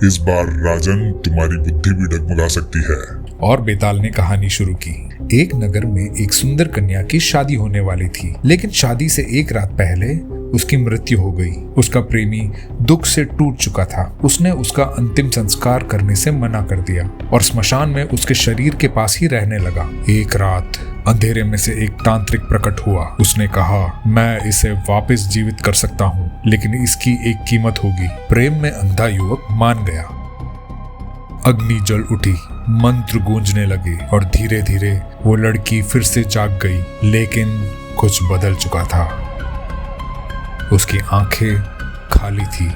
इस बार राजन तुम्हारी बुद्धि भी डगमगा सकती है। और बेताल ने कहानी शुरू की। एक नगर में एक सुंदर कन्या की शादी होने वाली थी, लेकिन शादी से एक रात पहले उसकी मृत्यु हो गई। उसका प्रेमी दुख से टूट चुका था। उसने उसका अंतिम संस्कार करने से मना कर दिया और स्मशान में उसके शरीर के पास ही रहने लगा। एक रात अंधेरे में से एक तांत्रिक प्रकट हुआ। उसने कहा, मैं इसे वापस जीवित कर सकता हूँ, लेकिन इसकी एक कीमत होगी। प्रेम में अंधा युवक मान गया। अग्नि जल उठी, मंत्र गूंजने लगे और धीरे धीरे वो लड़की फिर से जाग गई, लेकिन कुछ बदल चुका था। उसकी आंखें खाली थी,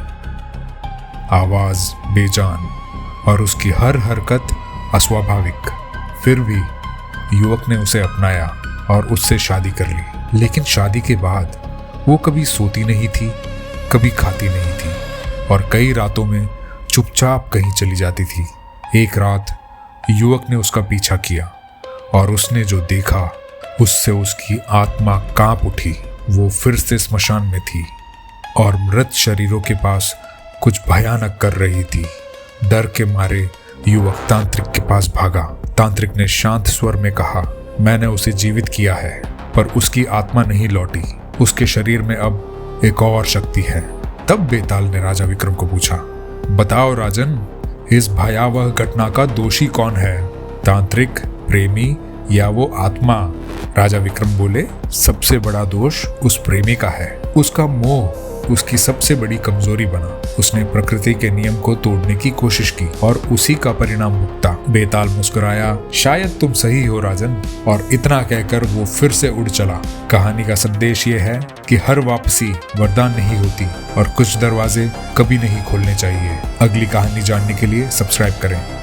आवाज बेजान और उसकी हर हरकत अस्वाभाविक। फिर भी युवक ने उसे अपनाया और उससे शादी कर ली। लेकिन शादी के बाद वो कभी सोती नहीं थी, कभी खाती नहीं थी और कई रातों में चुपचाप कहीं चली जाती थी। एक रात युवक ने उसका पीछा किया और उसने जो देखा उससे उसकी आत्मा कांप उठी। वो फिर से स्मशान में थी और मृत शरीरों के पास कुछ भयानक कर रही थी। डर के मारे युवक तांत्रिक के पास भागा। तांत्रिक ने शांत स्वर में कहा, मैंने उसे जीवित किया है, पर उसकी आत्मा नहीं लौटी। उसके शरीर में अब एक और शक्ति है। तब बेताल ने राजा विक्रम को पूछा, बताओ राजन, इस भयावह घटना का दोषी कौन है, तांत्रिक, प्रेमी या वो आत्मा? राजा विक्रम बोले, सबसे बड़ा दोष उस प्रेमी का है। उसका मोह उसकी सबसे बड़ी कमजोरी बना। उसने प्रकृति के नियम को तोड़ने की कोशिश की और उसी का परिणाम भुगता। बेताल मुस्कुराया, शायद तुम सही हो राजन, और इतना कहकर वो फिर से उड़ चला। कहानी का संदेश ये है कि हर वापसी वरदान नहीं होती और कुछ दरवाजे कभी नहीं खोलने चाहिए। अगली कहानी जानने के लिए सब्सक्राइब करें।